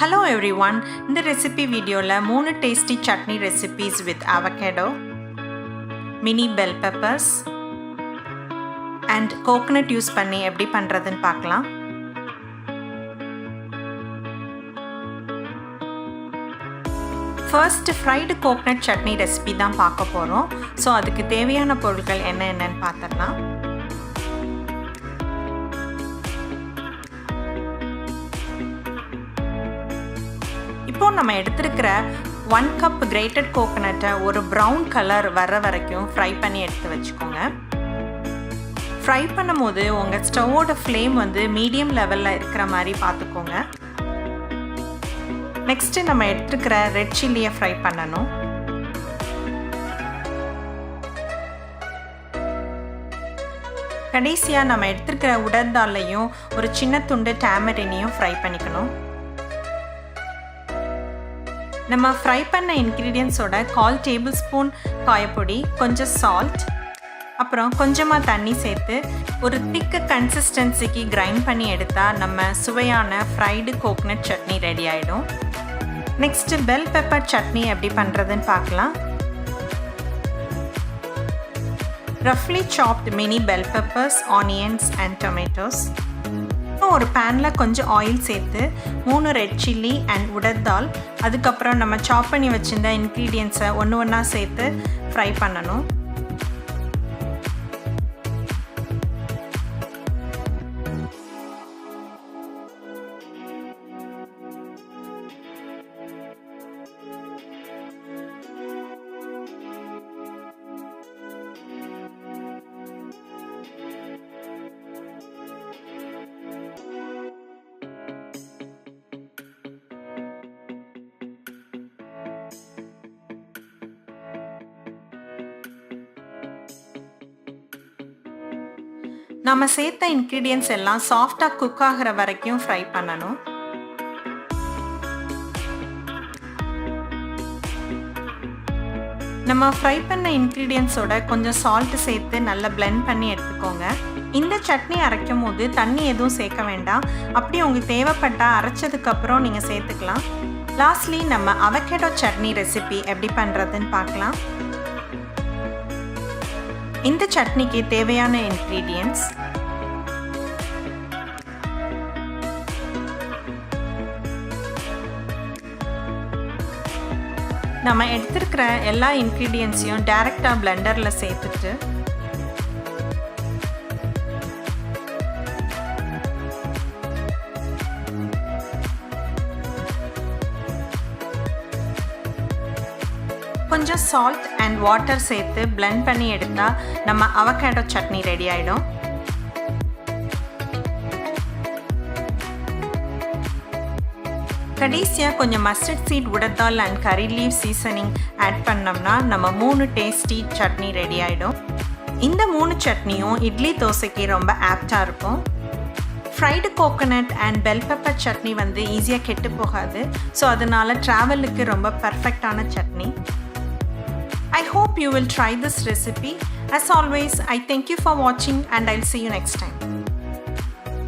Hello everyone, in the recipe video la 3 tasty chutney recipes with avocado, mini bell peppers and coconut use பண்ணி எப்படி பண்றதுன்னு பார்க்கலாம். First fried coconut chutney recipe தான் பார்க்க போறோம். So அதுக்கு தேவையான பொருட்கள் என்னன்னு பார்த்தறலாம். இப்போ நம்ம எடுத்துக்கிற 1 cup grated coconut ஒரு brown color வர வரைக்கும் fry பண்ணி எடுத்து வச்சுக்கோங்க. Fry பண்ணும்போது உங்க ஸ்டவ்வோட flame வந்து medium levelல இருக்கிற மாதிரி பார்த்துக்கோங்க. Next நம்ம எடுத்துக்கிற red chilli fry பண்ணனும். கடைசியா நம்ம எடுத்துக்கிற உடற்தாலையும் ஒரு சின்ன துண்டு tamarind fry பண்ணிக்கணும். நம்ம ஃப்ரை பண்ண இன்கிரிடியன்ட்ஸோட 1/4 டேபிள்ஸ்பூன் காயப்பொடி, கொஞ்சம் சால்ட், அப்புறம் கொஞ்சமாக தண்ணி சேர்த்து ஒரு திக்கு கன்சிஸ்டன்சிக்கு கிரைண்ட் பண்ணி எடுத்தால் நம்ம சுவையான ஃப்ரைடு கோகனட் சட்னி ரெடி ஆகிடும். நெக்ஸ்ட்டு பெல் பெப்பர் சட்னி எப்படி பண்ணுறதுன்னு பார்க்கலாம். ரஃப்லி chopped mini bell peppers, onions and tomatoes. ஒரு பேனில் கொஞ்சம் ஆயில் சேர்த்து 3 ரெட் சில்லி அண்ட் உடற்தால், அதுக்கப்புறம் நம்ம சாப் பண்ணி வச்சுருந்த இன்க்ரீடியன்ட்ஸை ஒன்றா சேர்த்து ஃப்ரை பண்ணணும். நம்ம சேர்த்த இன்க்ரீடியன்ட்ஸ் எல்லாம் சாஃப்டாக குக் ஆகிற வரைக்கும் ஃப்ரை பண்ணணும். நம்ம ஃப்ரை பண்ண இன்க்ரீடியன்ட்ஸோட கொஞ்சம் சால்ட் சேர்த்து நல்லா பிளெண்ட் பண்ணி எடுத்துக்கோங்க. இந்த சட்னி அரைக்கும் போது தண்ணி எதுவும் சேர்க்க வேண்டாம். அப்படி உங்களுக்கு தேவைப்பட்டால் அரைச்சதுக்கப்புறம் நீங்கள் சேர்த்துக்கலாம். லாஸ்ட்லி நம்ம அவகேடோ சட்னி ரெசிபி எப்படி பண்ணுறதுன்னு பார்க்கலாம். இந்த சட்னிக்கு தேவையான இன்க்ரீடியன்ட்ஸ்: நம்ம எடுத்துருக்கிற எல்லா இன்க்ரீடியன்ட்ஸையும் டைரெக்டாக பிளெண்டரில் சேர்த்துட்டு கொஞ்சம் சால்ட் அண்ட் வாட்டர் சேர்த்து பிளெண்ட் பண்ணி எடுத்தால் நம்ம அவகேடோ சட்னி ரெடி ஆகிடும். கடைசியாக கொஞ்சம் மஸ்டர்ட் சீட், உடற்தால் அண்ட் கறி லீவ் சீசனிங் ஆட் பண்ணோம்னா நம்ம 3 டேஸ்டி சட்னி ரெடி ஆகிடும். இந்த 3 சட்னியும் இட்லி தோசைக்கு ரொம்ப ஆப்டாக இருக்கும். Fried coconut and bell pepper chutney வந்து ஈஸியாக கெட்டு போகாது. ஸோ அதனால் ட்ராவலுக்கு ரொம்ப பர்ஃபெக்டான chutney. I hope you will try this recipe. As always, I thank you for watching and I'll see you next time.